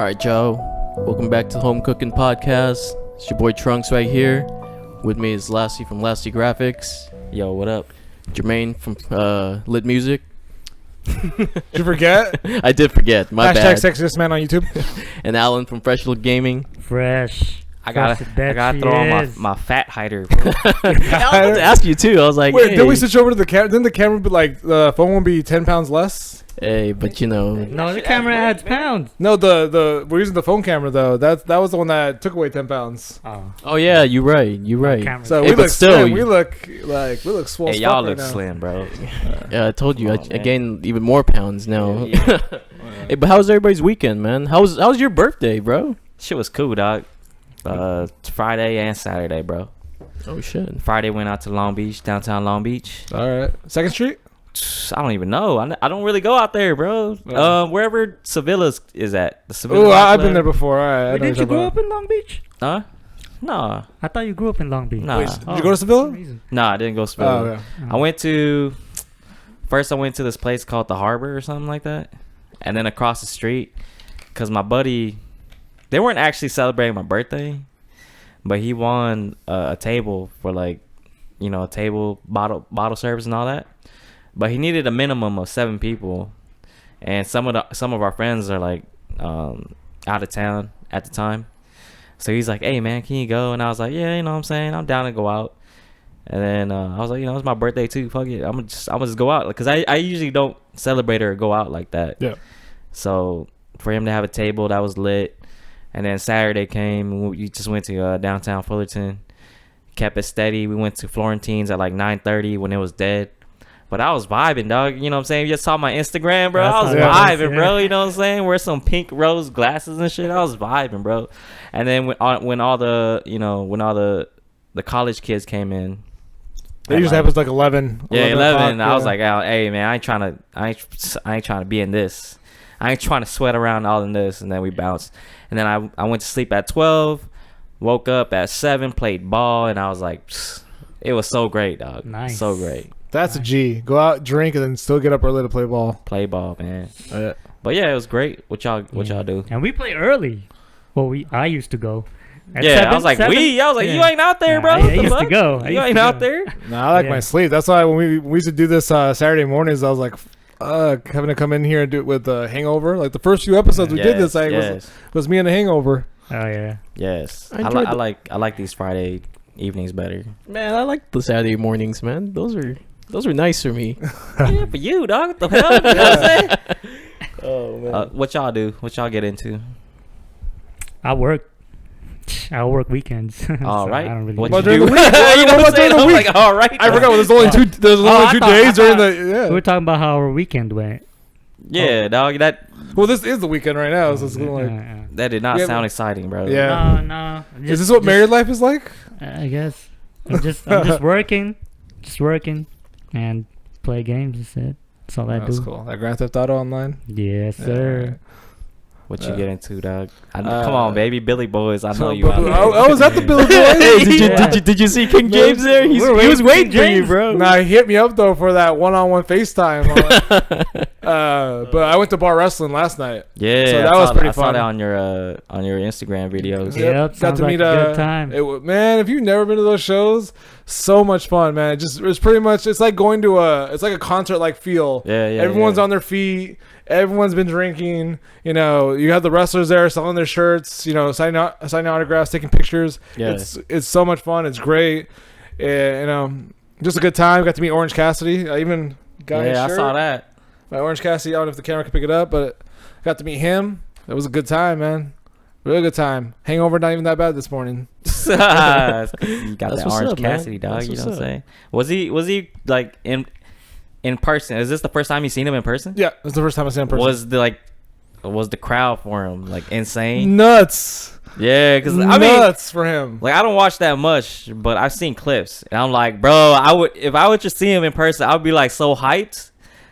All right, Joe. Welcome back to the Home Cooking Podcast. It's your boy Trunks right here. With me is Lassie from Lassie Graphics. Yo, what up? Jermaine from Lit Music. Did you forget? I did forget. My bad. Sexiest man on YouTube. And Alan from Fresh Look Gaming. Fresh. I gotta throw on my fat hider. I was about to ask you too. I was like, Wait, hey. did we switch over to the camera? Didn't the camera be like the phone won't be 10 pounds less? Hey, but you know. No, the camera adds pounds. No, the we're using the phone camera though. That was the one that took away 10 pounds. Oh yeah, you're right. You're right. So Hey, we but look still, slim. We look swole. Hey, y'all right look now. slim, bro. Yeah, I told you. Come I on, gained even more pounds now. Yeah. Hey, but how's everybody's weekend, man? How's your birthday, bro? Shit was cool, dog. Friday and Saturday, bro. Oh shit. Friday went out to Long Beach, downtown Long Beach. All right, Second Street. I don't even know. I don't really go out there, bro. Wherever Sevilla's is at. The Sevilla Oh, I've Club. been there before. All right. I know Didn't you what you're grow talking up in Long Beach? Huh? Nah. I thought you grew up in Long Beach. Nah. Wait, did you go to Sevilla? Nah, I didn't go to Sevilla. Oh, yeah. I went to this place called the Harbor or something like that, and then across the street, cause my buddy, they weren't actually celebrating my birthday, but he won a table for like, a table bottle service and all that, but he needed a minimum of 7 people, and some of our friends are like out of town at the time, so he's like, hey man, can you go? And I was like, yeah, you know what I'm saying, I'm down to go out. And then I was like, it's my birthday too. Fuck it, I'm gonna just go out, because I usually don't celebrate or go out like that. Yeah. So for him to have a table, that was lit. And then Saturday came, and we just went to downtown Fullerton, kept it steady. We went to Florentine's at like 9:30 when it was dead. But I was vibing, dog. You know what I'm saying? You just saw my Instagram, bro. I was vibing, bro. You know what I'm saying? Wear some pink rose glasses and shit. I was vibing, bro. And then when all the college kids came in. It usually happens like 11. Yeah, 11. o'clock, I was like, oh, hey man, I ain't trying to be in this. I ain't trying to sweat around all in this. And then we bounced. And then I went to sleep at 12, woke up at 7, played ball, and I was like, psst. It was so great, dog. Nice. So great. That's a G. Go out, drink, and then still get up early to play ball. Play ball, man. Yeah. But yeah, it was great. What y'all do? And we play early. Well, I used to go. At Yeah, 7, I was like, 7? you ain't out there, bro. I What the used to fuck? go. I You used ain't to out go. there? Nah, I like my sleep. That's why when we used to do this Saturday mornings, I was like, having to come in here and do it with the Hangover. Like the first few episodes we did this, was me and the Hangover. Oh yeah. Yes. I I like these Friday evenings better. Man, I like the Saturday mornings, man. Those are nice for me. Yeah, for you, dog. What the hell? You know what I'm saying? Oh man. What y'all do? What y'all get into? I work weekends. All So right. I don't really What Well, you during do? the week. You know what I'm saying? During the I'm week. like, all right. I forgot. There's only two. There's only I 2 thought- days I during thought- the. Yeah. We were talking about how our weekend went. Yeah, dog. Well, this is the weekend right now, so it's going like. That did not Yeah, sound but- exciting, bro. Yeah. No. Is this what married life is like? I guess. I'm just working, and play games. That's it. That's all I That's do. cool. That Grand Theft Auto Online. Yes, sir. What you get into, dog? Come on, baby, Billy Boys. I know you. But- out there. I was at the Billy Hey, Boys. did you see King James there? He was waiting for you, bro. Nah, he hit me up though for that one-on-one FaceTime. But I went to bar wrestling last night. Yeah, So I that was saw pretty I saw fun. that on your Instagram videos. Yeah. Yep, sounds like a good time. Man, if you've never been to those shows, so much fun, man. It's pretty much, it's like going to it's like a concert like feel. Yeah. Everyone's on their feet. Everyone's been drinking. You have the wrestlers there selling their shirts. Signing autographs, taking pictures. Yeah. It's so much fun. It's great. Just a good time. Got to meet Orange Cassidy. I even got his Yeah, I shirt. saw that. My Orange Cassidy. I don't know if the camera can pick it up, but got to meet him. It was a good time, man. Really good time. Hangover not even that bad this morning. You got That's that what's Orange up, man. Cassidy, dog. That's You know what's what I'm up. saying? Was he like in person? Is this the first time you seen him in person? Yeah, it's the first time I seen him in person. Was the crowd for him like insane? Nuts. Yeah, because I mean, nuts for him. like I don't watch that much, but I've seen clips, and I'm like, bro, if I would just see him in person, I would be like so hyped.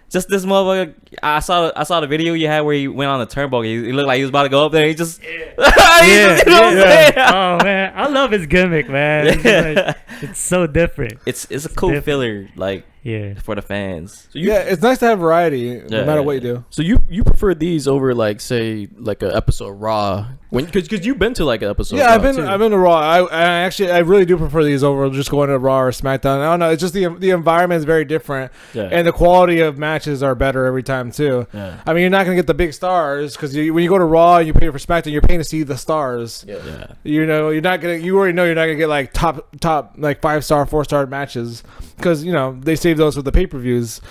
Just this motherfucker. I saw the video you had where he went on the turnbuckle. He looked like he was about to go up there. He just, you know what I'm saying? Oh man, I love his gimmick, man. Yeah. It's so different. It's a cool different. filler. Like Yeah. for the fans. So you, yeah, it's nice to have variety no matter what you do. So you prefer these over like say like an episode of Raw because you've been to like an episode. Yeah, of Raw I've been to Raw. I really do prefer these over just going to Raw or SmackDown. I don't know. It's just the environment is very different, and the quality of matches are better every time too. Yeah. I mean, you're not gonna get the big stars because when you go to Raw and you pay for SmackDown, you're paying to see the stars. Yeah. You know, you're not gonna. You already know you're not gonna get like top like 5-star, 4-star matches because you know they save those for the pay-per-views.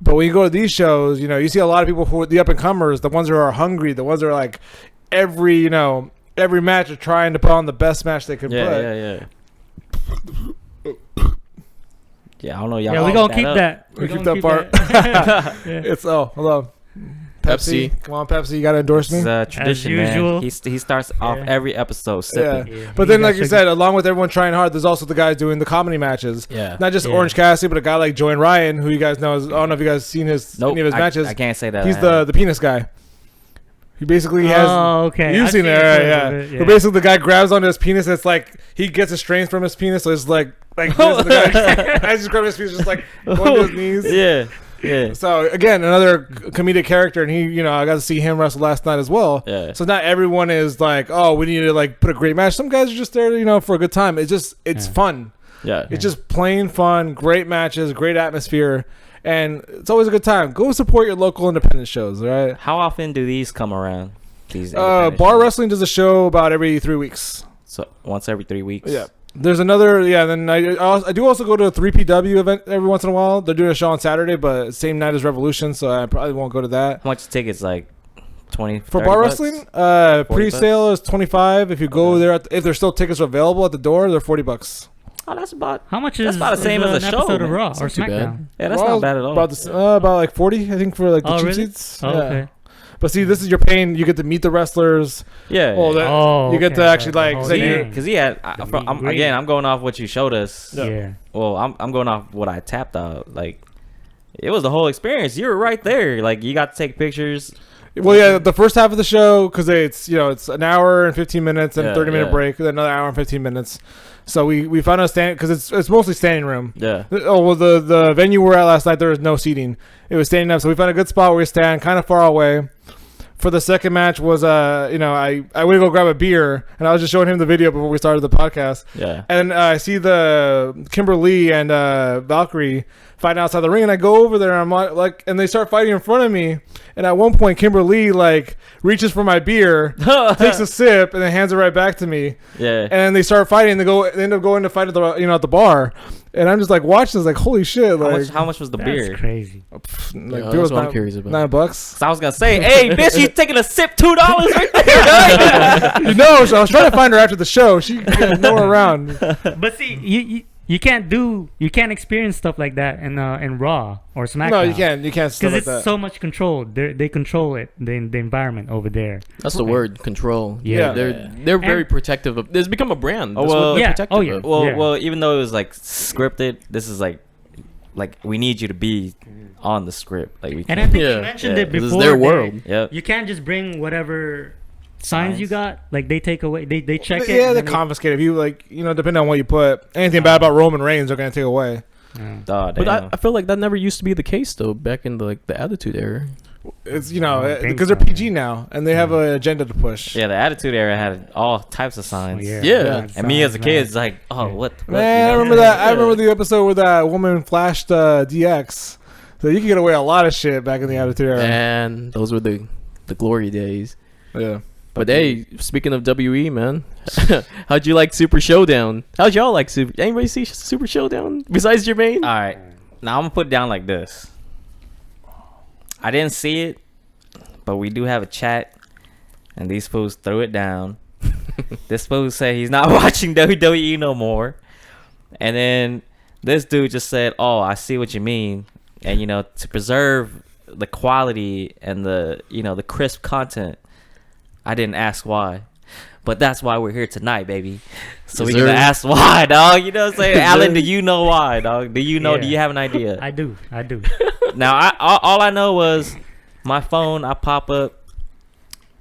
But when you go to these shows, you know you see a lot of people who the up and comers, the ones who are hungry, the ones that are like every match are trying to put on the best match they can put. Yeah, I don't know. Y'all. Yeah, we're gonna keep that. We keep that part. It's hold on. Pepsi. Come on, Pepsi. You gotta endorse me. It's tradition, usual. man. He starts off every episode sipping. Yeah. But then, like you said, along with everyone trying hard, there's also the guys doing the comedy matches. Yeah. Not just Orange Cassidy, but a guy like Joey Ryan, who you guys know. I don't know if you guys seen any of his matches. I can't say that. He's the penis guy. He basically has. Oh, okay. You've seen it, yeah. But basically, the guy grabs onto his penis. And it's like he gets a strain from his penis, so it's like this, the guy. I just grab his penis, just like going to his knees. Yeah. Yeah. So again, another comedic character, and he, I got to see him wrestle last night as well. Yeah. So not everyone is like, oh, we need to like put a great match. Some guys are just there, for a good time. It's fun. Yeah. It's just plain fun, great matches, great atmosphere, and it's always a good time. Go support your local independent shows, all right? How often do these come around? These Bar shows? Wrestling does a show about every 3 weeks. So once every 3 weeks. Yeah. There's another, then I do also go to a 3PW event every once in a while. They're doing a show on Saturday, but same night as Revolution, so I probably won't go to that. How much tickets? Like 20 for Bar Wrestling? Pre-sale is $25. If you go there, if there's still tickets available at the door, they're $40. Oh, that's about. How much That's about the same as a show. Episode of man. Raw That's or not too bad. SmackDown? Yeah, that's not bad at all. About like 40, I think, for like the cheap really? seats. Oh, Yeah. okay. But see, this is your pain. You get to meet the wrestlers. Yeah. You get to actually like say Because he had. I'm going off what you showed us. Yeah. Well, I'm going off what I tapped out. Like, it was the whole experience. You were right there. Like, you got to take pictures. Well, yeah, the first half of the show, because it's it's an hour and 15 minutes and 30-minute break, then another hour and 15 minutes. So we found a stand because it's mostly standing room. Yeah. Oh well, the venue we were at last night, there was no seating. It was standing up, so we found a good spot where we stand, kind of far away. For the second match was I went to go grab a beer, and I was just showing him the video before we started the podcast. Yeah. And I see the Kimberly and Valkyrie fighting outside the ring, and I go over there, and I'm like, and they start fighting in front of me. And at one point, Kimberly like reaches for my beer, takes a sip, and then hands it right back to me. Yeah. And then they start fighting. They end up going to fight at the at the bar, and I'm just like watching this, like holy shit! Like how much was the beer? That's crazy. Like that's what I'm curious about. $9. So I was gonna say, hey, bitch, you taking a sip? $2 right there. So I was trying to find her after the show. She was nowhere around. But see, you can't experience stuff like that in Raw or SmackDown. No, you can't because like it's that. so much controlled. They control it, the environment over there. That's the word, control. Yeah. They're very protective of. It's become a brand. That's well, what they're yeah. protective Oh, yeah. of. Well, even though it was like scripted, this is like we need you to be on the script. Like we And can't. I think Yeah. you mentioned Yeah. it This before. is their world. Yep. You can't just bring whatever signs you Signs. got. Like they take away. They check it. Yeah, and they then confiscate if you depending on what you put. Anything bad about Roman Reigns, they're gonna take away. Yeah. Oh, But damn. I feel like that never used to be the case though. Back in the Attitude Era. It's don't think because they're so. PG now and they have an agenda to push. Yeah, the Attitude Era had all types of signs. Yeah. And me as a Signs, kid, man. it's like, oh, what? Man, I remember that. I remember the episode where that woman flashed DX. So you could get away a lot of shit back in the Attitude Era. And those were the glory days. Yeah. But hey, speaking of WE, man, how'd you like Super Showdown? How'd y'all like Super? Anybody see Super Showdown besides Jermaine? All right. Now I'm gonna put it down like this. I didn't see it, but we do have a chat, and these fools threw it down. This fool said he's not watching WWE no more, and then this dude just said, "Oh, I see what you mean," and to preserve the quality and the the crisp content, I didn't ask why. But that's why we're here tonight, baby. So we're gonna ask why, dog. You know what I'm saying? Alan, do you know why, dog? Do you know? Yeah. Do you have an idea? I do. Now, all I know was my phone. I pop up.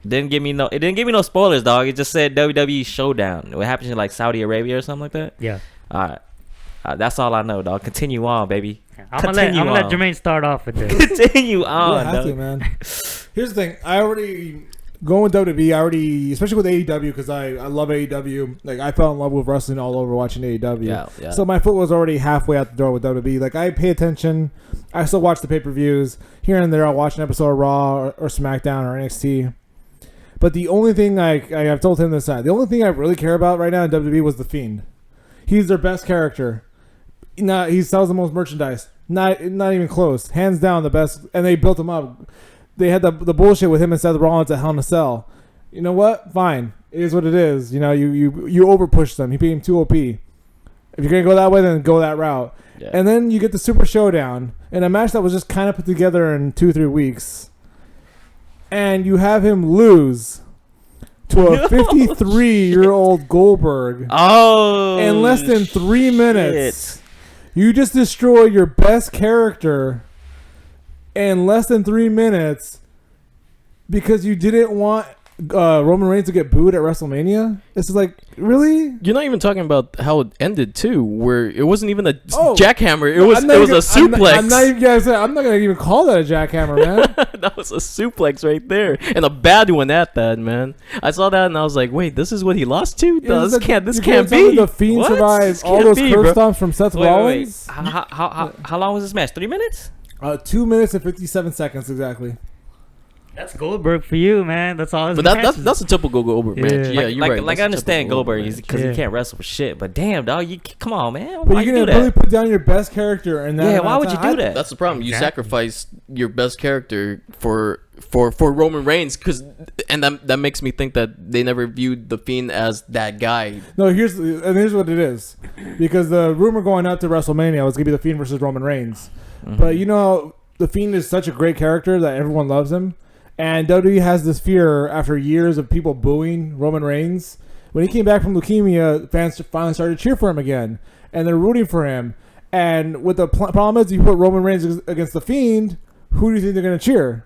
It didn't give me no spoilers, dog. It just said WWE Showdown. What happens in like Saudi Arabia or something like that? Yeah. All right. That's all I know, dog. Continue on, baby. I'm gonna let Continue on. Jermaine start off with this. Continue You on, have to, dog. man. Here's the thing. I already going with WWE. I already, especially with AEW, because I love AEW. Like I fell in love with wrestling all over watching AEW. Yeah. So my foot was already halfway out the door with WWE. Like I pay attention. I still watch the pay-per-views here and there. I'll watch an episode of Raw or SmackDown or NXT. But the only thing I've told him this side, the only thing I really care about right now in WWE was the Fiend. He's their best character. He sells the most merchandise. Not even close. Hands down the best. And they built him up. They had the bullshit with him and Seth Rollins at Hell in a Cell. You know what? Fine. It is what it is. You know, you over push them. You became too OP. If you're gonna go that way, then go that route. Yeah. And then you get the Super Showdown in a match that was just kind of put together in 2-3 weeks. And you have him lose to a 53-year-old Goldberg in less than 3 minutes. Shit. You just destroy your best character in less than 3 minutes because you didn't want Roman Reigns to get booed at WrestleMania. It's like, really? You're not even talking about how it ended too, where it wasn't even a jackhammer. It was a suplex. I'm not gonna even call that a jackhammer, man. That was a suplex right there, and a bad one at that, man. I saw that and I was like, wait, this is what he lost to? No, this can't tell me be. The Fiend What? survived This all can't those be, curb bro. stomps from Seth Rollins. Wait. How long was this match? 3 minutes? 2 minutes and 57 seconds exactly. That's Goldberg for you, man. That's all. But that's a typical Goldberg match. Yeah. Yeah, you're right. Like That's I a understand typical Goldberg because Yeah. he can't wrestle for shit. But damn, dog, come on, man. But Why you're you do gonna really that? put down your best character and that. Yeah, why would you do that? That's the problem. You Exactly. sacrifice your best character for Roman Reigns, and that makes me think that they never viewed the Fiend as that guy. No, here's what it is, because the rumor going out to WrestleMania was gonna be the Fiend versus Roman Reigns, but you know the Fiend is such a great character that everyone loves him, and WWE has this fear after years of people booing Roman Reigns. When he came back from leukemia, fans finally started to cheer for him again, and they're rooting for him. And what the problem is, you put Roman Reigns against the Fiend, who do you think they're gonna cheer?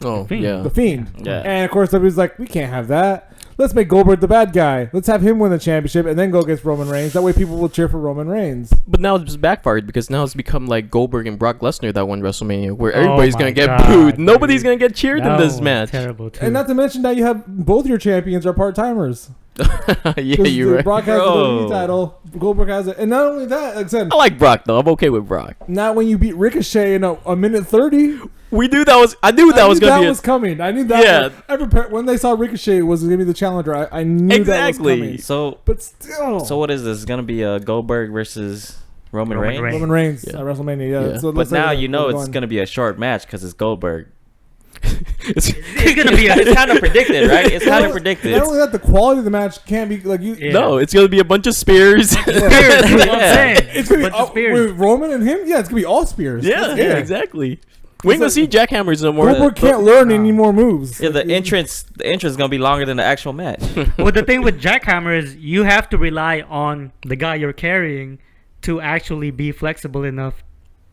Oh, Fiend. yeah. The Fiend. Yeah. And of course, everybody's like, we can't have that. Let's make Goldberg the bad guy. Let's have him win the championship and then go against Roman Reigns. That way people will cheer for Roman Reigns. But now it's backfired because now it's become like Goldberg and Brock Lesnar that won WrestleMania, where everybody's my gonna get God, booed. Nobody's dude. gonna get cheered in That this was match. Terrible too. And not to mention that you have both your champions are part-timers. Yeah, you're right. Brock has the Bro. WWE title. Goldberg has it. And not only that, like I said, I like Brock though. I'm okay with Brock. not when you beat Ricochet in a minute 30. I knew that was gonna be was coming. I knew that. Yeah. When they saw Ricochet was going to be the challenger, I knew Exactly. that was coming. So But still. so what is this? It's gonna be a Goldberg versus Roman Roman Reigns. Reigns. Roman Reigns Yeah. at WrestleMania, yeah. Yeah. So But let's say now that you know we're it's going. gonna be a short match because it's Goldberg. It's gonna be It's kind of predicted, right? It's kind of predicted. Not only that, the quality of the match can't be like you. Yeah. No, it's gonna be a bunch of spears. Spears, that's what I'm Yeah. saying. It's gonna be Bunch of all, spears. with Roman and him. Yeah, it's gonna be all spears. yeah, Yeah. exactly. We ain't gonna see jackhammers no more. Goldberg can't learn any more moves. Yeah, the entrance is gonna be longer than the actual match. Well, the thing with jackhammer is you have to rely on the guy you're carrying to actually be flexible enough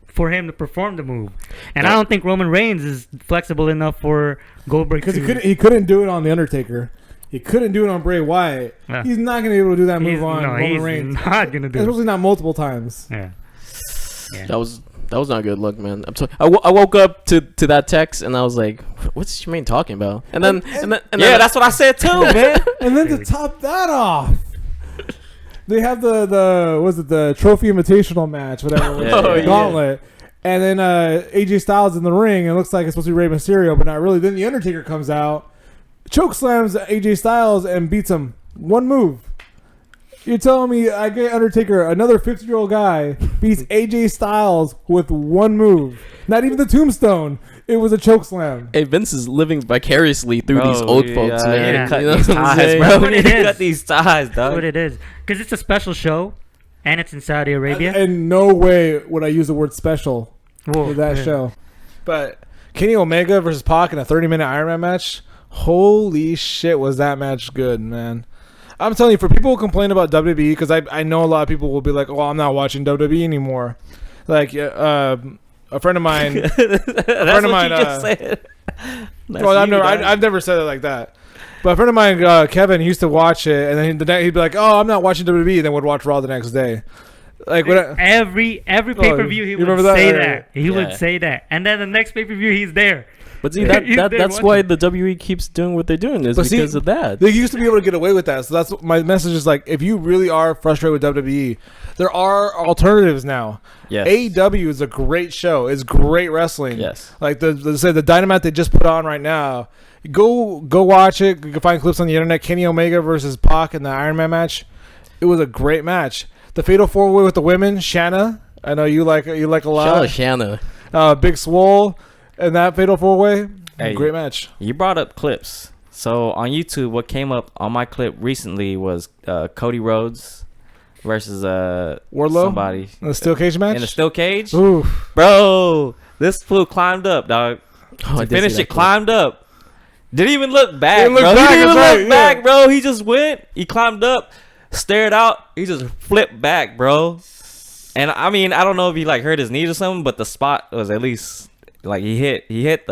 for him to perform the move. And I don't think Roman Reigns is flexible enough for Goldberg Because to. he couldn't do it on the Undertaker. He couldn't do it on Bray Wyatt. Yeah. He's not gonna be able to do that He's, move on no, Roman he's Reigns. not gonna do it. Especially not multiple times. Yeah. That was not good luck, man. I woke up to that text and I was like, "What's Jermaine talking about?" And then Yeah, that's what I said too, man. And then to top that off, they have the Trophy Invitational match, whatever, Yeah, the yeah. Gauntlet. And then AJ Styles in the ring, and it looks like it's supposed to be Rey Mysterio, but not really. Then the Undertaker comes out, choke slams AJ Styles, and beats him. One move. You're telling me I get Undertaker, another 50-year-old guy, beats AJ Styles with one move. Not even the tombstone. It was a choke slam. Hey, Vince is living vicariously through these Bro, old yeah, folks, yeah, man. yeah. Cut You know these what I'm ties, saying? bro. That's what it is. Cut these ties, That's what dog. it is. Because it's a special show, and it's in Saudi Arabia. In no way would I use the word special Whoa, for that yeah. show. But Kenny Omega versus Pac in a 30-minute Iron Man match, holy shit was that match good, man. I'm telling you, for people who complain about WWE, because I know a lot of people will be like, oh, I'm not watching WWE anymore. Like, a friend of mine... That's friend of what mine, you just said. That's well, you, dog. I've never said it like that. But a friend of mine, Kevin, he used to watch it, and then he'd be like, oh, I'm not watching WWE, and then would watch Raw the next day. Like when every pay-per-view he you would remember that? say Yeah, that. He would yeah. say that. And then the next pay-per-view he's there. But see, He's there that's watching. why the WWE keeps doing what they're doing is But see, because of that. they used to be able to get away with that. So that's my message is like, if you really are frustrated with WWE, there are alternatives now. Yes. AEW is a great show. It's great wrestling. Yes. Like the Dynamite they just put on right now. Go watch it. You can find clips on the internet. Kenny Omega versus Pac in the Iron Man match. It was a great match. The Fatal 4-Way with the women, Shanna. I know you like a lot. Shanna. Big Swole and that Fatal 4-Way. Hey. Great match. You brought up clips. So on YouTube, what came up on my clip recently was Cody Rhodes versus Wardlow? somebody The steel cage match. in a steel cage. Ooh. Bro, this fool climbed up, dog. Oh, I To did see finish that it, clip. climbed up. Didn't even look back, Didn't look bro. back, He didn't even that's look right, back, yeah. bro. He just went. He climbed up, stared out. He just flipped back, bro. And I mean, I don't know if he like hurt his knee or something, but the spot was at least like he hit. He hit.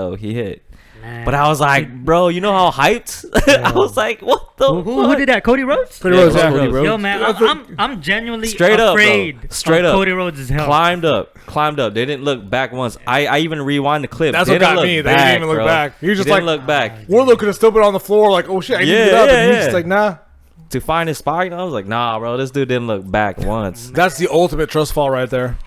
Man. But I was like, bro, you know how hyped? I was like, what the Who fuck? did that? Cody Rhodes? Cody Rhodes, yeah. Cody Rhodes. Yo, man, I'm genuinely Straight up, bro. afraid Straight of up. Cody Rhodes' health. Climbed up. They didn't look back once. I even rewind the clip. That's what Didn't got look me. They back, didn't even look bro. back. He was just Didn't like, look back. Wardlow could have still been on the floor like, oh shit, I need to Yeah, get up. yeah, And he's yeah. just like, nah. To find his spot, I was like, nah, bro, this dude didn't look back once. That's the ultimate trust fall right there.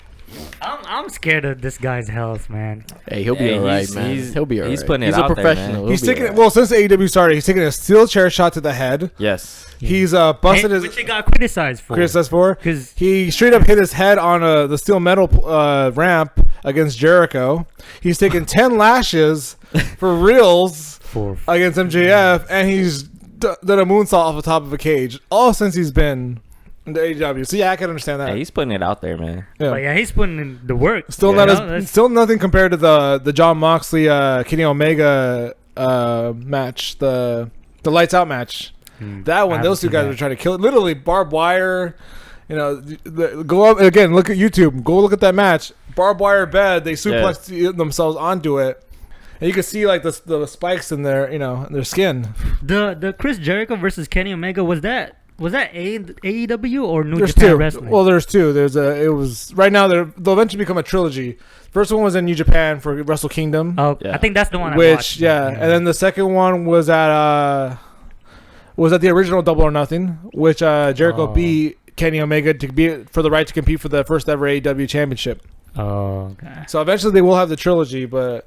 I'm scared of this guy's health, man. Hey, he'll be Hey, alright, he's- man. he's- He'll be alright. he's putting it He's out a there, man. professional. He'll He's be taking alright. well since AEW started. He's taking a steel chair shot to the head. Yes. He's busted Which his he got criticized for. criticized for. 'Cause- He straight up hit his head on the steel metal ramp against Jericho. He's taken 10 lashes for reals For against MJF, and he's done a moonsault off the top of a cage. All since he's been in the AEW. So yeah, I can understand that. Hey, he's putting it out there, man. Yeah. But yeah, he's putting in the work. Still you not know? as That's- still nothing compared to the John Moxley Kenny Omega match, the lights out match. That one, I those two haven't guys seen were that. trying to kill it. Literally barbed wire. You know, go up again. Look at YouTube. Go look at that match. Barbed wire bed. They suplexed themselves onto it, and you can see like the spikes in their in their skin. The Chris Jericho versus Kenny Omega was that AEW or New There's Japan two. Wrestling? Well, there's two. It was right now. They'll eventually become a trilogy. First one was in New Japan for Wrestle Kingdom. Oh, Yeah. I think that's the one. I Which watched. and then the second one was at the original Double or Nothing, which Jericho Oh. beat Kenny Omega to be for the right to compete for the first ever AEW championship. Oh, okay. So eventually they will have the trilogy, but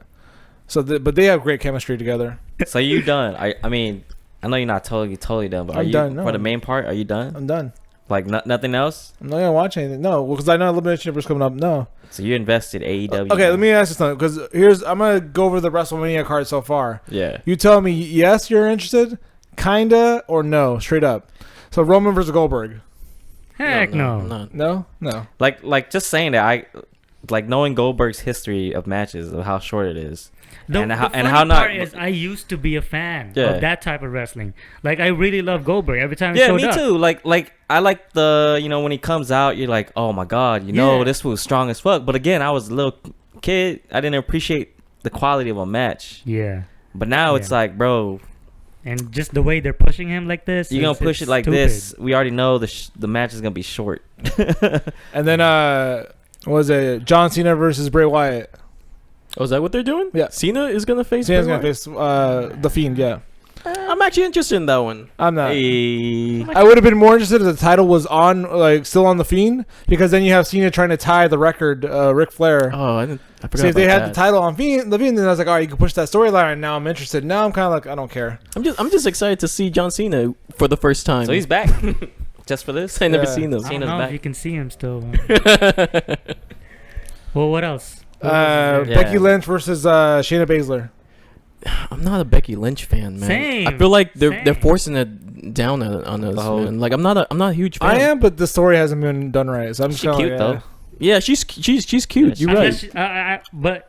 they have great chemistry together. So you done? I mean, I know you're not totally done, but are I'm you done, no. for the main part? Are you done? I'm done. Like nothing else? I'm not gonna watch anything. No, because I know Elimination Chamber's coming up. No. So you invested AEW? Okay, let me ask you something. Because I'm gonna go over the WrestleMania card so far. Yeah. You tell me yes, you're interested, kinda, or no, straight up. So Roman versus Goldberg. Heck no. No. Like just saying that I like knowing Goldberg's history of matches of how short it is. The, And the how- funny and how not- part is I used to be a fan Yeah. of that type of wrestling. Like I really love Goldberg every time he Yeah, showed me up. too. Like I like the when he comes out, you're like, oh my god, Yeah. this was strong as fuck. But again, I was a little kid. I didn't appreciate the quality of a match. Yeah. But now it's Yeah. like, bro, And just the way they're pushing him like this. you're gonna it's- push it's it like stupid. this. We already know the match is gonna be short. And then what was it? John Cena versus Bray Wyatt. Oh, is that what they're doing? Yeah. Cena is gonna face. Cena's Bray gonna Wyatt? face the Fiend. Yeah, I'm actually interested in that one. I'm not. Hey. I would have been more interested if the title was on, like, still on the Fiend, because then you have Cena trying to tie the record, Ric Flair. Oh, I forgot. See, if they about had that. the title on the Fiend, then I was like, all right, you can push that storyline. Now I'm interested. Now I'm kind of like, I don't care. I'm just excited to see John Cena for the first time. So he's back just for this. I never Yeah. seen him. I don't Cena's know back. if you can see him still. Well, what else? What else is there? Yeah. Becky Lynch versus Shayna Baszler. I'm not a Becky Lynch fan, man. Same, I feel like they're same. forcing it down on us, Oh. man. Like I'm not a huge fan. I am, but the story hasn't been done right. So I'm just She kinda cute like, though. Yeah, she's cute. You're Unless right.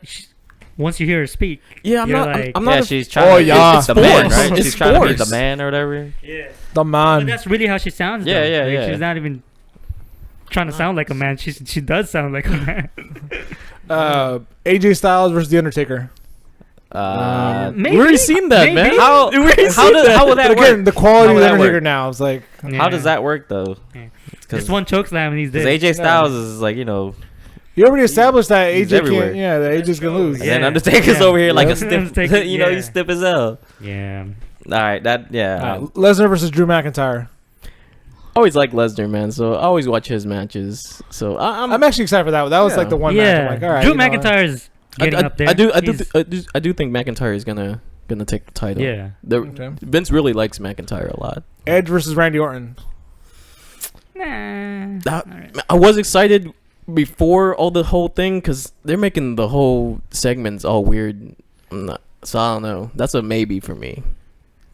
once you hear her speak, Yeah, I'm you're not. like- I'm not. Yeah, a- she's trying. Oh, to yeah. it's the It's man, forced. right? It's She's trying to be the forced. man or whatever. yeah. The But man. that's really how she sounds. Yeah, though. yeah, Like, yeah. She's not even trying to sound like a man. She does sound like a man. AJ Styles versus The Undertaker. Maybe. we already seen that, man. Maybe. How We already how seen does that. how would that But again, work? the quality How of would The that Undertaker work? now is like, How does that work though? Yeah. Just one choke slam and he's Because dead. AJ Styles is like, you know, You already established that he's AJ everywhere. can't. Yeah, that AJ's gonna lose. and then Undertaker's over here like a stiff, Undertaker, you know, yeah. he's stiff as hell. Yeah. All right, Lesnar versus Drew McIntyre. I always like Lesnar, man. So I always watch his matches. So I'm actually excited for that. That was Yeah. like the one match. I'm like, all right. Drew you know, McIntyre's getting up there. I do He's- think McIntyre is gonna take the title. Yeah. Okay. Vince really likes McIntyre a lot. Edge versus Randy Orton. Nah. I was excited before the whole thing because they're making the whole segments all weird. So I don't know. That's a maybe for me.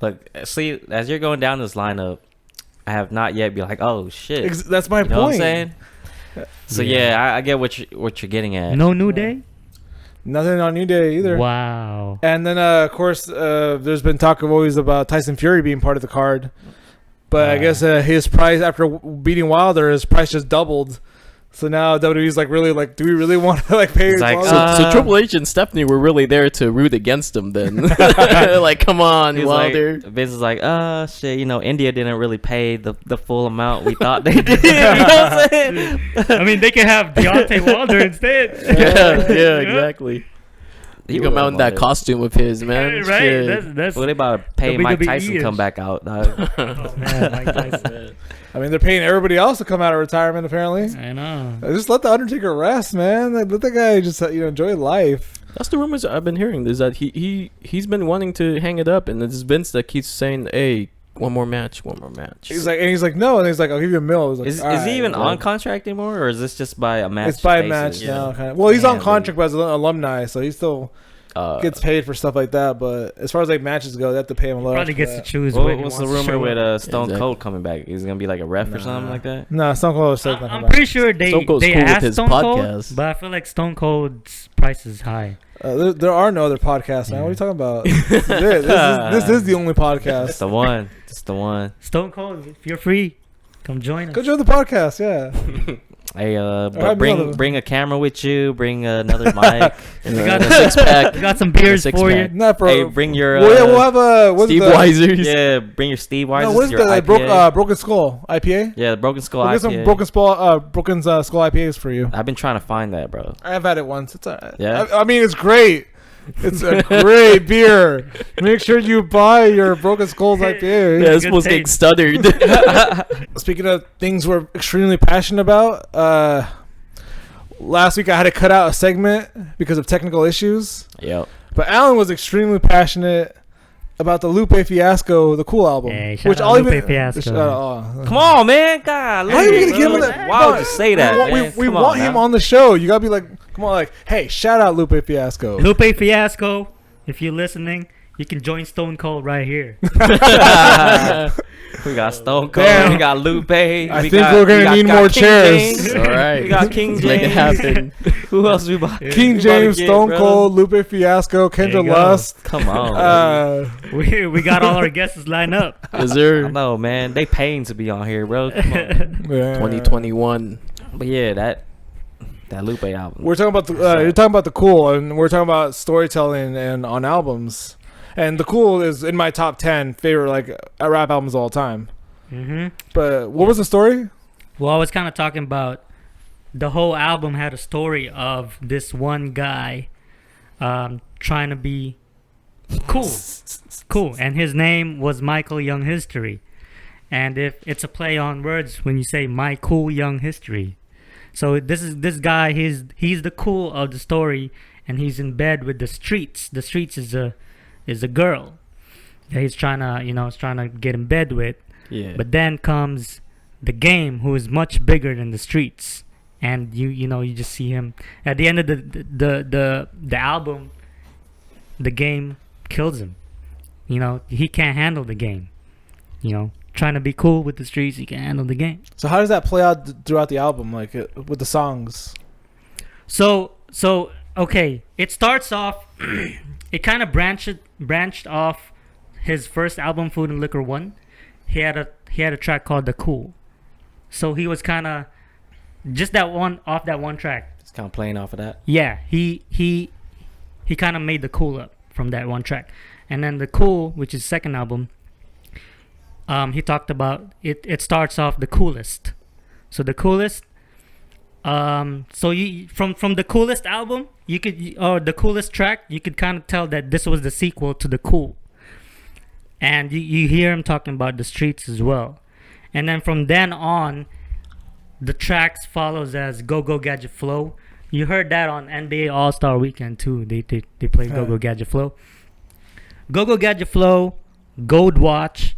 Look, see, as you're going down this lineup, I have not yet be like, oh shit. That's my You know what I'm point. saying? So yeah, I get what you're getting at. No New Day? Nothing on New Day either. Wow. And then, of course, there's been talk of always about Tyson Fury being part of the card. But I guess his price, after beating Wilder, his price just doubled. So now WWE's like, really, like, do we really want to like pay? It's like, Wilder? So Triple H and Stephanie were really there to root against him then. Like, come on, He's Wilder. like, Vince is like, shit, you know, India didn't really pay the full amount we thought they did. You know what I'm saying? I mean, they could have Deontay Wilder instead. yeah, exactly. You come out in that costume of his, man. Right? Shit. That's Well, they about to pay Mike WWE Tyson -ish. come back out, dog. oh, man, Mike Tyson. I mean, they're paying everybody else to come out of retirement, apparently. I know. Just let the Undertaker rest, man. Like, let the guy just enjoy life. That's the rumors I've been hearing. Is that he's been wanting to hang it up, and it's Vince that keeps saying, "Hey, one more match." He's like, no, and he's like, I'll give you a $1 million. Is Like, he even "All right." on contract anymore, or is this just by a match? It's by a basis? match now, kind of. Well, he's on Damn, contract as an alumni, so he still gets paid for stuff like that. But as far as like matches go, they have to pay him a lot. Probably for gets to that. choose. What, when he what's the wants to rumor show with up. Stone Exactly. Cold coming back? Is he gonna be like a ref or something like that? No, Stone Cold said I'm pretty sure they Stone Cold's cool with asked his Stone Cold, podcast. but I feel like Stone Cold's price is high. there are no other podcasts, man. What are you talking about? This is the only It's podcast. the one. It's the one. Stone Cold, if you're free, come join us. Go join the podcast, yeah. Hey, Alright, but brother. bring a camera with you. Bring another mic. And We a got- six pack. We got some beers Six for pack. you. Not for. Hey, bring your. Well, yeah, we'll have a what's Steve the, Weisers. Yeah, bring your Steve Weiss. No, what is your the like, IPA. Broken Skull IPA? Yeah, the Broken Skull We'll get IPA. some Broken Skull IPAs for you. I've been trying to find that, bro. I've had it once. It's alright. Yeah? I mean, it's great. It's a great beer. Make sure you buy your Broken Skulls IPA. Yeah, it's Good supposed to get taste. stuttered. Speaking of things we're extremely passionate about, last week I had to cut out a segment because of technical issues. Yep. But Alan was extremely passionate about the Lupe Fiasco, the Cool album. Hey, shout out Lupe Fiasco. Come on, man. God, Why are you gonna give him that? Why would you say that, man? We Come want on him now. on the show. You gotta be like, come on, like, hey, shout out Lupe Fiasco. Lupe Fiasco, if you're listening, you can join Stone Cold right here. We got Stone Cold. Damn. We got Lupe. I we think got, we're gonna we got- need got more King chairs. James. All right. We got King Let's make it James. happen. Who else we bought? King We about to James, get, Stone bro. Cold, Lupe Fiasco, There you Kendra go. Lust. Come on. we got all our guests lined up. Is I there know, man. They paying to be on here, bro. Come on. 2021? But yeah, that Lupe album. We're talking about the you're talking about the Cool, and we're talking about storytelling and on albums. And the Cool is in my top 10 favorite like rap albums of all time. Mm-hmm. But what was the story? Well, I was kind of talking about the whole album had a story of this one guy trying to be cool, and his name was Michael Young History. And if it's a play on words when you say my cool young history. So this guy, he's the cool of the story, and he's in bed with the Streets. The Streets is a girl that he's trying to get in bed with. Yeah. But then comes the Game, who is much bigger than the Streets, and you just see him at the end of the album. The Game kills him. He can't handle the Game. Trying to be cool with the Streets, he can't handle the Game. So how does that play out throughout the album, like with the songs? So okay, it starts off. It kind of branched off his first album, Food and Liquor 1. He had a track called The Cool. So he was kind of just that one track. It's kind of playing off of that. Yeah, he kind of made the Cool up from that one track. And then The Cool, which is second album, he talked about it starts off the coolest. So the coolest. So you from the coolest album, you could or the coolest track, you could kind of tell that this was the sequel to the Cool. And you hear him talking about the streets as well. And then from then on, the tracks follows as Go Go Gadget Flow. You heard that on NBA All-Star Weekend too. They played Go Go Gadget Flow. Go Go Gadget Flow, Gold Watch,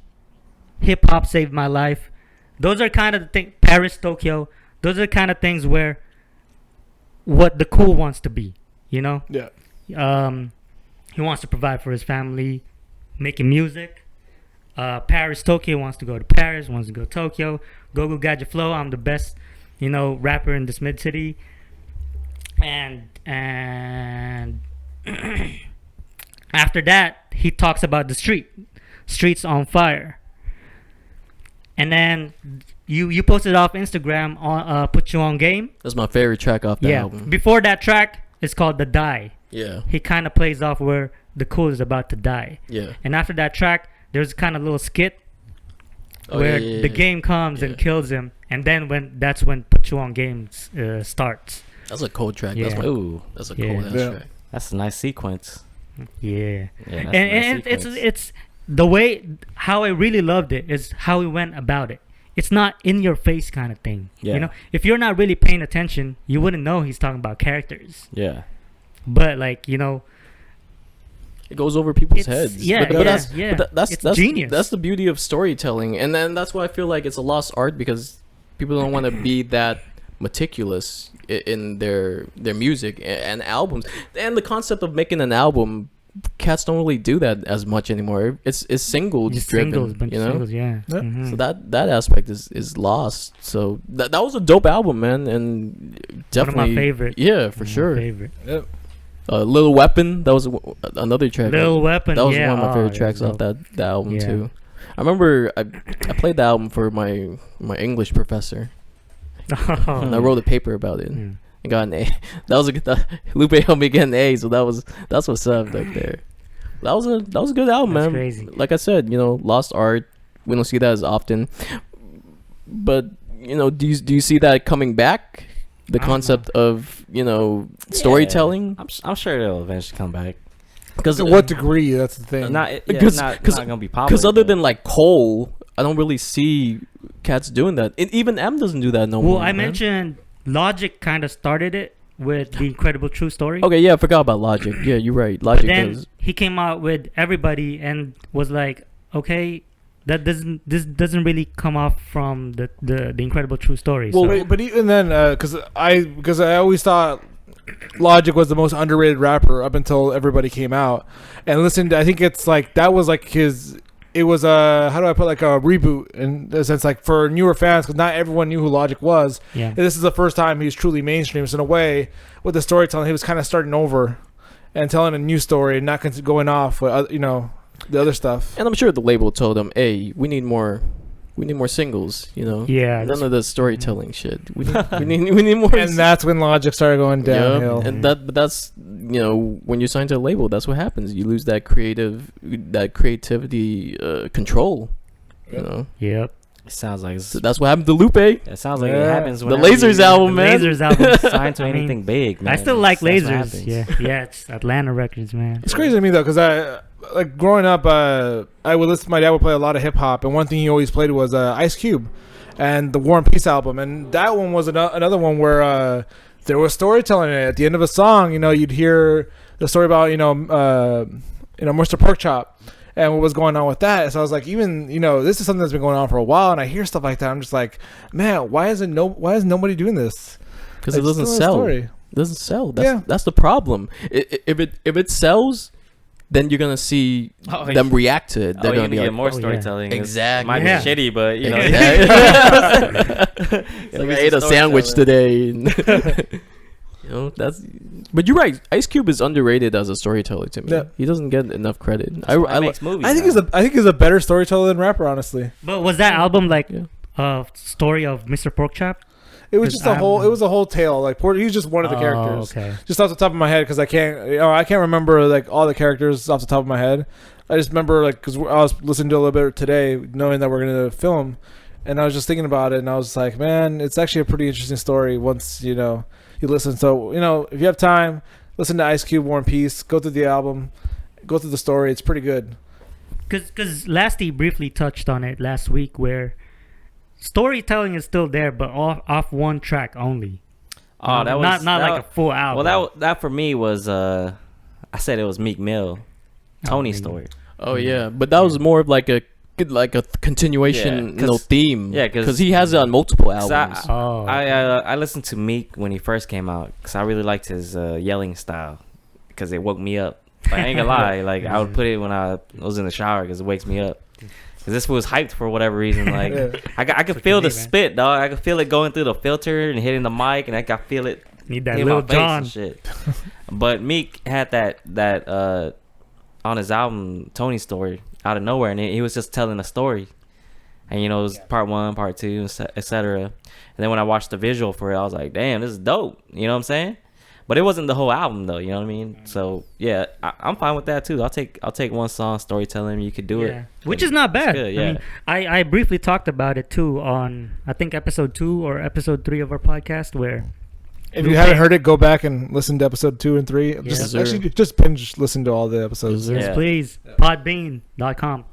Hip Hop Saved My Life. Those are kind of the things. Paris, Tokyo. Those are the kind of things where what the Cool wants to be, you know? Yeah. He wants to provide for his family, making music. Paris, Tokyo wants to go to Paris, wants to go to Tokyo. Go Go Gadget Flow, I'm the best, rapper in this mid city. And after that, he talks about the streets on fire. And then you posted off Instagram on Put You On Game. That's my favorite track off the album. Before that track, it's called The Die. Yeah. He kind of plays off where the Cool is about to die. Yeah. And after that track, there's kind of a little skit where the game comes and kills him. And then that's when Put You On Game starts. That's a cold track. Yeah. That's a cold ass track. That's a nice sequence. Yeah. Yeah, that's And a nice sequence. it's the way how I really loved it is how he went about it. It's not in your face kind of thing. Yeah. If you're not really paying attention, you wouldn't know he's talking about characters. Yeah. But It goes over people's heads. Yeah, but that's it's genius. That's the beauty of storytelling, and then that's why I feel like it's a lost art because people don't want to be that meticulous in their music and albums. And the concept of making an album, cats don't really do that as much anymore. It's single driven, Singles, yeah. So that aspect is lost. So that was a dope album, man, and definitely one of my favorite. Yeah, for sure. Yep. Little Weapon, that was another track. Little Weapon, that was yeah. one of my favorite tracks off that album too. I remember I played the album for my English professor. And I wrote a paper about it. I got an A. That was a good. Lupe helped me get an A, so that's what's up right there. That was a good album, That's man. crazy. Like I said, lost art. We don't see that as often. But do you see that coming back? The concept of storytelling. I'm sure it'll eventually come back. Because To what degree? That's the thing. It's not gonna be popular. Because other than like Cole, I don't really see cats doing that. Even M doesn't do that no more. Well, I man. mentioned Logic kind of started it with the Incredible True Story. Okay, yeah, I forgot about Logic. Yeah, you're right. Logic Then does. he came out with Everybody and was like, okay, this doesn't really come off from the Incredible True Story. Well, so. But even then, because I always thought Logic was the most underrated rapper up until Everybody came out, and listened. I think it's like that was like his. It was a how do I put like a reboot in the sense like for newer fans because not everyone knew who Logic was. Yeah. And this is the first time he was truly mainstream. So in a way, with the storytelling, he was kind of starting over and telling a new story and not going off with the other stuff. And I'm sure the label told them, "Hey, we need more singles." Yeah, none of the storytelling shit. We need more. And that's when Logic started going downhill. Yep. And that's when you sign to a label, that's what happens. You lose that creativity control. Yep. It sounds like So that's what happened to Lupe. it sounds like it happens The when Lasers album, man. Lasers album. signed to I mean, anything big. Man. I still like That's what Lasers. happens. Yeah, it's Atlanta Records, man. It's crazy to me though, because I like growing up. I would listen. My dad would play a lot of hip hop, and one thing he always played was Ice Cube, and the War and Peace album. And that one was another one where there was storytelling in it. At the end of a song, you'd hear the story about Mr. Porkchop and what was going on with that. So I was like, even this is something that's been going on for a while, and I hear stuff like that. I'm just like, man, why is nobody doing this? Because it doesn't sell. It doesn't sell. That's the problem. If it sells, then you're gonna see them react to it. They're gonna be get like, more storytelling. Exactly. It might Yeah. be shitty, but It's like I ate a sandwich today. That's. But you're right. Ice Cube is underrated as a storyteller to me. Yeah. He doesn't get enough credit. I makes movies. I think now. he's a better storyteller than rapper, honestly. But was that album like Yeah. story of Mr. Porkchop? It was just a whole. It was a whole tale. Like he was just one of the Oh, characters. okay. Just off the top of my head, because I can't remember like all the characters off the top of my head. I just remember like because I was listening to a little bit today, knowing that we're gonna film, And I was just thinking about it, and I was like, man, it's actually a pretty interesting story once, you know, you listen. So, you know, if you have time, listen to Ice Cube, War and Peace, go through the album, go through the story. It's pretty good. Because Lasty briefly touched on it last week, where storytelling is still there, but off one track only. Oh, that was not like a full album. Well, that for me was I said it was Meek Mill, Tony's story. Oh yeah, but that was more of like a continuation, theme. Yeah, because he has it on multiple albums. I listened to Meek when he first came out because I really liked his yelling style because it woke me up. Like, I ain't gonna lie, like I would put it when I was in the shower because it wakes me up. Because this was hyped for whatever reason. Like I could feel the spit, dog. I could feel it going through the filter and hitting the mic, and I could feel it. Need that little John shit. But Meek had that on his album Tony's story out of nowhere, and he was just telling a story, and you know it was part 1, part 2, etc. And then when I watched the visual for it, I was like, damn, this is dope. You know what I'm saying? But it wasn't the whole album though. You know what I mean? So yeah, I'm fine with that too. I'll take one song storytelling. You could do it, which is not bad. Good, yeah. I mean, I briefly talked about it too on I think episode 2 or episode 3 of our podcast where. If you haven't heard it, go back and listen to episode 2 and 3. Yeah. Just binge listen to all the episodes. Yes, please. Podbean.com.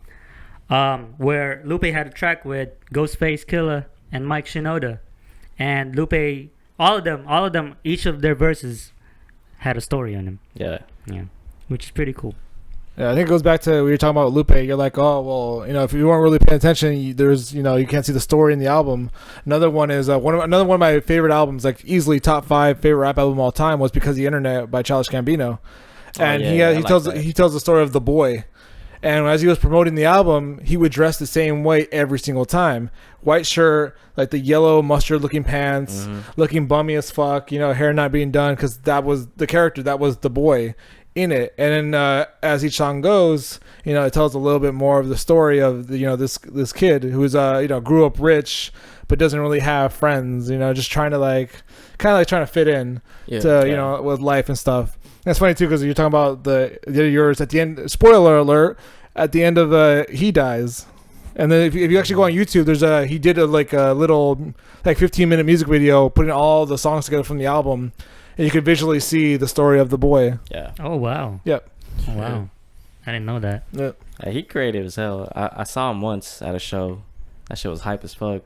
Where Lupe had a track with Ghostface Killah and Mike Shinoda, and Lupe, all of them, each of their verses had a story on them. Yeah, which is pretty cool. Yeah, I think it goes back to we were talking about Lupe. You're like, oh well, you know, if you weren't really paying attention, there's, you know, you can't see the story in the album. Another one is another one of my favorite albums, like easily top 5 favorite rap album of all time, was Because of the Internet by Childish Gambino, and he tells the story of the boy. And as he was promoting the album, he would dress the same way every single time. White shirt, like the yellow mustard-looking pants, looking bummy as fuck, you know, hair not being done, because that was the character, that was the boy in it. And then as each song goes, you know, it tells a little bit more of the story of the, you know, this kid who's you know, grew up rich but doesn't really have friends, you know, just trying to trying to fit in you know, with life and stuff. That's funny too, because you're talking about yours at the end. Spoiler alert! At the end of he dies, and then if you actually go on YouTube, there's he did a little 15-minute music video putting all the songs together from the album, and you could visually see the story of the boy. Yeah. Oh wow. Yep. Oh, wow. I didn't know that. Yep. Yeah, he creative as hell. I saw him once at a show. That shit was hype as fuck.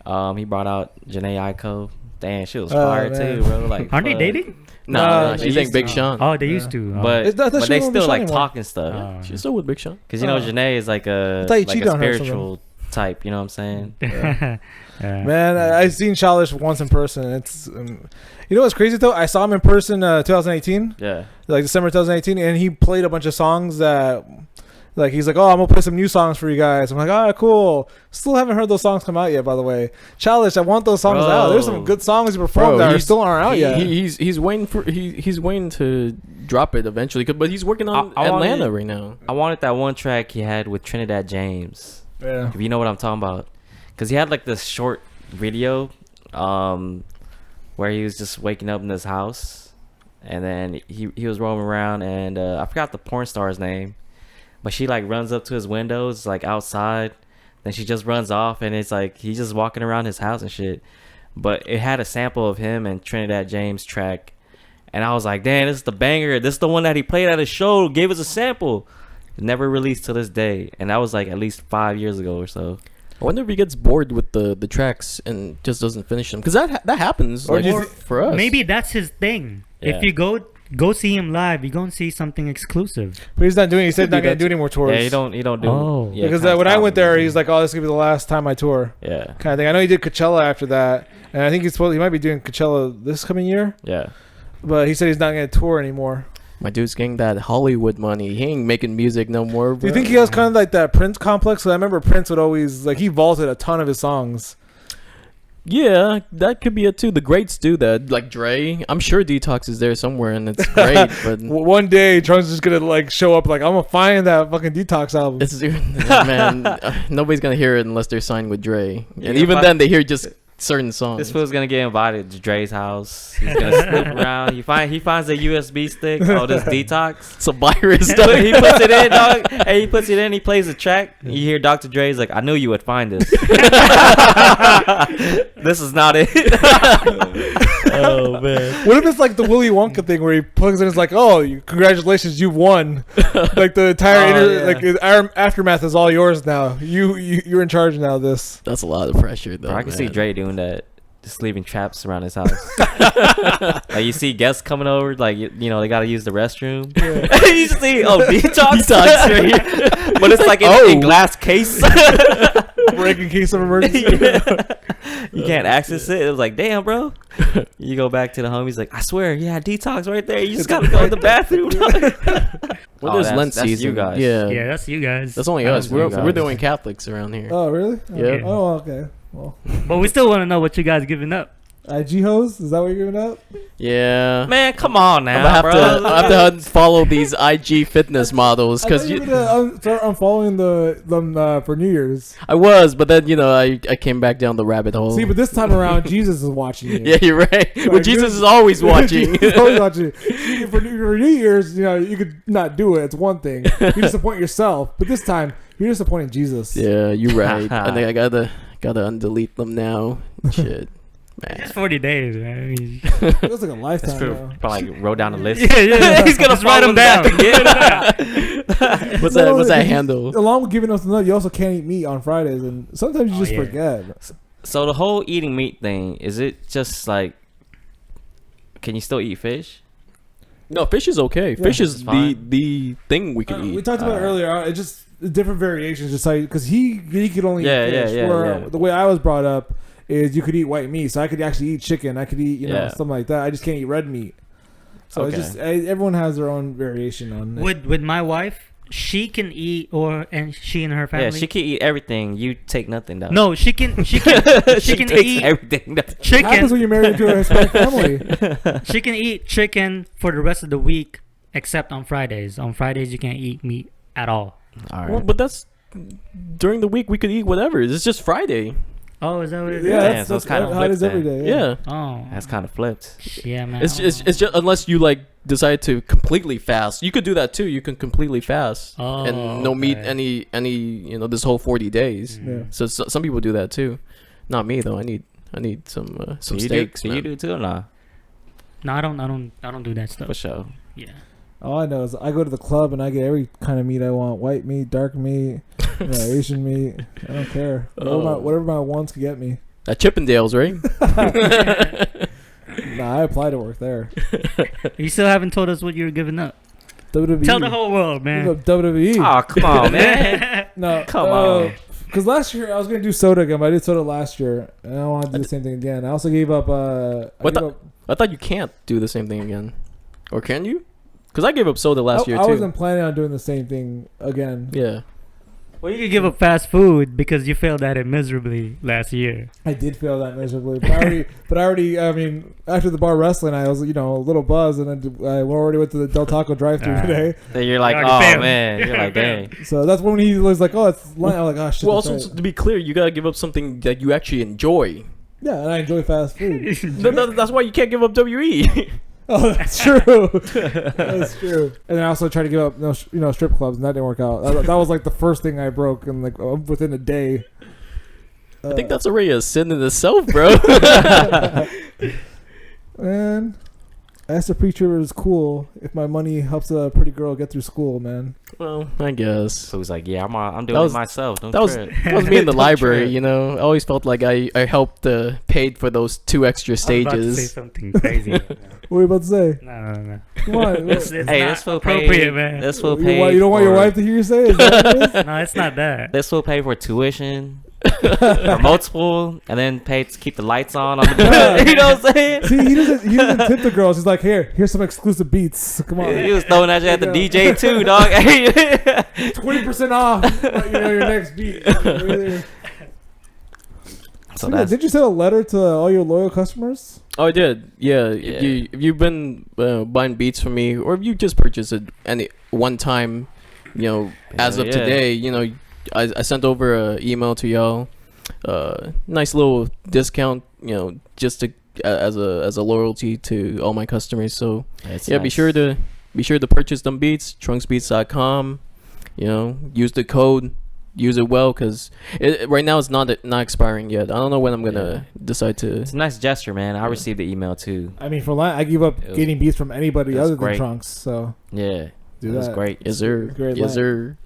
He brought out Janae Aiko. Damn, she was fire too, bro. Like, aren't they dating? No, she's like Big Sean. Oh, they used to. But they still like talking stuff. She's still with Big Sean. Because you know Janae is like a spiritual type. You know what I'm saying? Yeah. Man, I've seen Childish once in person. It's you know what's crazy though? I saw him in person 2018. Yeah. Like December 2018, and he played a bunch of songs that. Like, he's like, oh, I'm going to play some new songs for you guys. I'm like, oh, cool. Still haven't heard those songs come out yet, by the way. Childish, I want those songs out. There's some good songs he performed that still aren't out yet. He's waiting to drop it eventually, but he's working on Atlanta right now. I wanted that one track he had with Trinidad James. Yeah. If you know what I'm talking about. Because he had like this short video where he was just waking up in his house. And then he was roaming around, and I forgot the porn star's name. But she like runs up to his windows, like outside. Then she just runs off, and it's like he's just walking around his house and shit. But it had a sample of him and Trinidad James track, and I was like, "Damn, this is the banger. This is the one that he played at his show. Gave us a sample." It never released to this day, and that was like at least 5 years ago or so. I wonder if he gets bored with the tracks and just doesn't finish them, because that happens for us. Maybe that's his thing. Yeah. If you go see him live, you're going to see something exclusive. But he's not doing. He said not going to do any more tours. Yeah, he don't do. Oh. Yeah, because when I went there, he's like, "Oh, this is gonna be the last time I tour." Yeah. Kind of thing. I know he did Coachella after that, and I think he might be doing Coachella this coming year. Yeah. But he said he's not going to tour anymore. My dude's getting that Hollywood money. He ain't making music no more, bro. Do you think he has kind of like that Prince complex? 'Cause I remember Prince would always he vaulted a ton of his songs. Yeah, that could be it too. The greats do that. Like Dre, I'm sure Detox is there somewhere, and it's great. But one day, Trunk's just gonna show up. I'm gonna find that fucking Detox album. Man, nobody's gonna hear it unless they're signed with Dre. And even then, they hear just certain songs. This fool's gonna get invited to Dre's house. He's gonna snoop around. He finds a USB stick. Oh, this detox. Some virus So stuff. he puts it in, dog. Hey, he puts it in. He plays the track. You hear Dr. Dre's like, "I knew you would find this. This is not it." Oh man. What if it's like the Willy Wonka thing where he plugs in? It's like, oh, congratulations, you've won. Like the entire aftermath is all yours now. You're in charge now. Of this. That's a lot of pressure, though. Bro, I can see man. Dre doing that. Just leaving traps around his house. Like you see guests coming over, like you know they gotta use the restroom. Yeah. You see, detox, but it's like in glass case. Breaking case of emergency. You can't access it. It was like, damn, bro. You go back to the homies, like, I swear, yeah, detox right there. You just gotta go to the bathroom. Well, there's Lent that's season. you guys. Yeah, that's you guys. That's only us. We're guys. doing Catholics around here. Oh, really? Yeah. Oh, okay. Well, But we still want to know what you guys giving up. IG hoes? Is that what you're giving up? Yeah. Man, come on now, I'm bro. gonna have to follow these IG fitness models because you're gonna start unfollowing them for New Year's. I was, but then I came back down the rabbit hole. See, but this time around, Jesus is watching you. Yeah, you're right. Like, Well, Jesus is always watching. Jesus is always watching. For New Year's, you could not do it. It's one thing. You disappoint yourself, but this time you're disappointing Jesus. Yeah, you're right. I think I gotta undelete them now. Shit, man. It's 40 days, man. It feels like a lifetime. That's true. Though. Probably wrote down a list. Yeah. He's gonna Just write them down. What's that handle? Along with giving us the nut, you also can't eat meat on Fridays, and sometimes you just forget. So the whole eating meat thing, is it just like, can you still eat fish? No, fish is okay. Yeah, Fish is fine. the thing we can eat. We talked about it earlier. It's just different variations, just how because he could only eat fish. Where the way I was brought up is you could eat white meat, so I could actually eat chicken. I could eat something like that. I just can't eat red meat. So it's just everyone has their own variation on it. With my wife, she can eat, and she and her family. Yeah, she can eat everything. You take nothing, though. No, she can she can takes eat everything. What happens chicken. when you're married into a Hispanic family? She can eat chicken for the rest of the week, except on Fridays. On Fridays, you can't eat meat at all. All right. Well, but that's during the week we could eat whatever. It's just Friday. Oh, is that what it is? Yeah, so it's that's kind of how it is flipped every then. day. Yeah. Oh, That's kind of flipped. yeah, man. It's just unless you decide to completely fast. You could do that too. You can completely fast and no meat any this whole 40 days. Yeah. So some people do that too. Not me though. I need some steaks. You do too or not? No, I don't do that stuff. For sure. Yeah. All I know is I go to the club and I get every kind of meat I want: white meat, dark meat, Asian meat. I don't care. Whatever my wants could get me. At Chippendales, right? Nah, I apply to work there. You still haven't told us what you're giving up. WWE. Tell the whole world, man. WWE. Oh, come on, man. No, Come on. Because last year I was gonna do soda again, but I did soda last year, and I want to do the same thing again. I also gave up. I thought you can't do the same thing again, or can you? Because I gave up soda last year too. I wasn't planning on doing the same thing again. Yeah. Well, you could give up fast food because you failed at it miserably last year. I did fail that miserably, but I already. I mean, after the bar wrestling, I was a little buzzed, and then I already went to the Del Taco drive-thru today. Then you're like, You oh already failed. man, you're like, dang. So that's when he was like, "Oh, it's line." I'm like, "Oh shit." Well, that's also right. to be clear, you gotta give up something that you actually enjoy. Yeah, and I enjoy fast food. That's why you can't give up WE. Oh, that's true. That's true. And I also tried to give up, strip clubs, and that didn't work out. That was like the first thing I broke, and within a day. I think that's already a sin in itself, bro. Man, I asked the preacher, it was cool if my money helps a pretty girl get through school, man. Well, I guess. So he's like, yeah, I'm doing it myself. Don't That was trip. me in the Don't library, trip. I always felt like I helped paid for those 2 extra I was about to say stages. something crazy. What are you about to say? No. Come on. It's Hey, not this will appropriate, pay. man. This will you pay. don't want your wife to hear you say it? Is that what it is? No, it's not that. This will pay for tuition, for multiple, and then pay to keep the lights on the bed. You know what I'm saying? See, he doesn't tip the girls. He's like, here's some exclusive beats. Come on. He was throwing that shit at the There you DJ too, dog. 20% off. Your next beat. So that's Did you send a letter to all your loyal customers? Oh, I did. Yeah. Yeah. If you've been buying beats from me, or if you just purchased it any one time, as of Yeah. today, I sent over an email to y'all. Nice little discount just to as a loyalty to all my customers. So That's yeah, nice. be sure to purchase them beats, trunksbeats.com. Use the code, use it well, because right now it's not expiring yet. I don't know when I'm gonna decide to. It's a nice gesture, man. I received the email too. I mean, I give up getting beats from anybody other than great. Trunks. So Yeah, do it was that. great. Yes, sir. Great Yes, line. sir.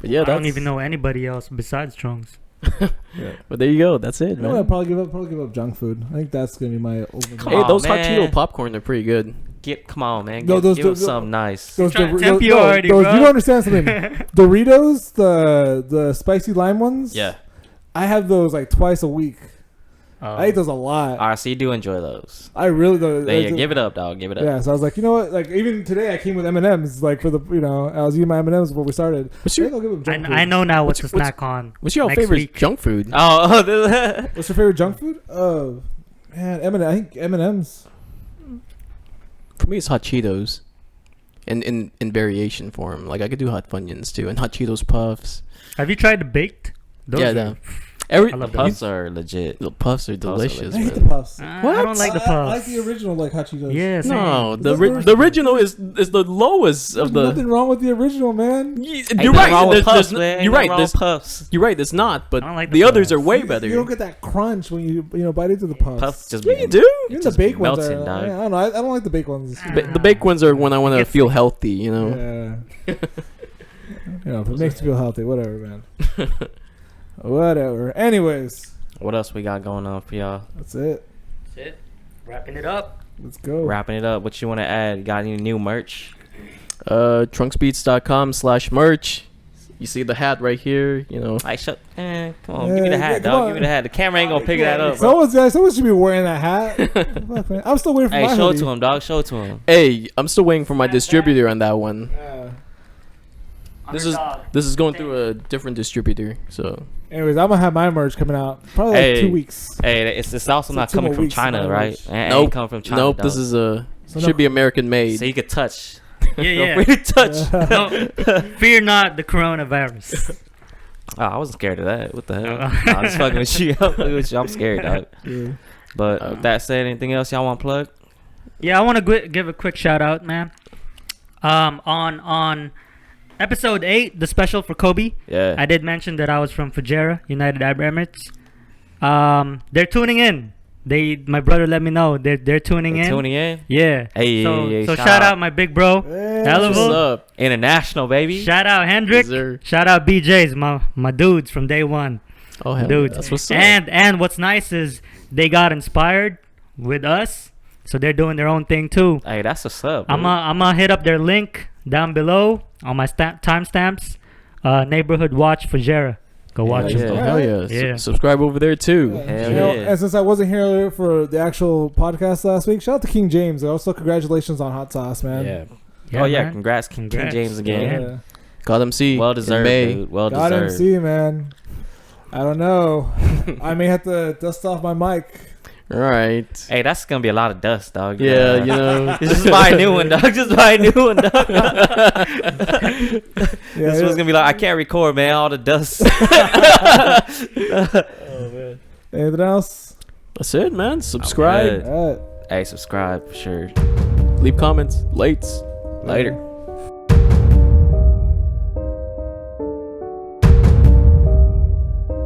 But yeah, I don't even know anybody else besides Trunks. But there you go. That's it, You know man. what? I'll probably give up junk food. I think that's gonna be my ultimate. Come Hey, on, those hot man. Cheeto popcorn are pretty good. Come on, man. No, Give him something nice. Those, trying to tempt you already, you bro. don't understand something. Doritos, the spicy lime ones. Yeah. I have those like twice a week. I eat those a lot. All right, so you do enjoy those. I really do. Then, yeah, give it up, dog. Give it up. Yeah, so I was like, you know what? Like even today, I came with M&Ms. Like for the, I was eating my M&Ms before we started. What's your- I think I'll give them junk food. I know now what to What's- snack on. What's your next favorite week. junk food? Oh, What's your favorite junk food? Oh man, I think M&Ms. For me, it's hot Cheetos. In variation form. Like I could do hot Funyuns too, and hot Cheetos puffs. Have you tried the baked? Those Yeah, are- the I love puffs are legit. the puffs are delicious. I hate the man. puffs. I What? don't like the I puffs. like the original, like hot Cheetos. Yeah, same. No, Is the that worse? the original is the lowest There's of the. nothing wrong with the original, man. Ain't You're nothing right. wrong with There's, puffs, there's, man. Ain't you're nothing right. wrong There's, with puffs. you're right. It's not, but I don't like the the others are puffs. way You better. don't get that crunch when you bite into the puffs. Puffs just Yeah, be you do. Even the just baked ones melting, are. dog. I don't know. I don't like the baked ones. The baked ones are when I want to Gets feel me. healthy. You know. Yeah. If it makes you feel healthy, whatever, man. Whatever. Anyways, What else we got going on for y'all? that's it. That's it. Wrapping it up. Let's go. Wrapping it up. What you want to add? Got any new merch? Trunksbeats.com/merch. You see the hat right here. Like, come on, give me the Yeah, hat, come dog. on. Give me the hat. The camera ain't gonna pick that up, bro. Someone should be wearing that hat. Fuck, man. I'm still waiting for Hey, my show it hoodie. to him, dog. Show it to him. Hey, I'm still waiting for my distributor on that one. This Underdog. is going through a different distributor. So Anyways, I'm gonna have my merch coming out probably like Hey. 2 weeks. Hey, it's also So not 2 coming more from weeks, China, my right? merch. Ain't coming from China. nope. dog. This is So should be American made. so you could touch. Yeah, Feel free to touch. No, fear not the coronavirus. Oh, I wasn't scared of that. What the hell? No. Nah, I'm just fucking with you. I'm fucking with you. I'm scared, dog. Yeah. But with that said, anything else y'all want to plug? Yeah, I want to give a quick shout out, man. On episode 8, the special for Kobe, Yeah. I did mention that I was from Fujairah, United Arab Emirates. They're tuning in. My brother let me know they're tuning in. Tuning in. Yeah. Hey, so yeah, so shout shout out out. my big bro. Hey, What's Elevo. up? International, baby. Shout out Hendrik. Yes, sir. Shout out BJ's, my dudes from day one. Oh hell, Dudes. that's what's up. And what's nice is they got inspired with us, so they're doing their own thing too. Hey, that's what's up. I'm gonna hit up their link down below on my timestamps. Neighborhood Watch Fujairah. Go watch yeah. them. Oh, hell yeah. Yeah. Subscribe over there too. Hell You know, yeah. and since I wasn't here for the actual podcast last week, shout out to King James. Also, congratulations on Hot Sauce, man. Yeah. Yeah, Oh yeah, man. congrats, King Congrats. James again. Yeah. God MC. Well in deserved, May. dude. Well God deserved. MC, man. I don't know. I may have to dust off my mic. All right. Hey, that's gonna be a lot of dust, dog. Yeah, you know. Just buy a new one, dog. Just buy a new one, dog. Yeah, This one's gonna be like, I can't record, man. All the dust. Anything else? That's it, man. Subscribe. Good. All right. Hey, subscribe for sure. Leave comments. Lates. Later.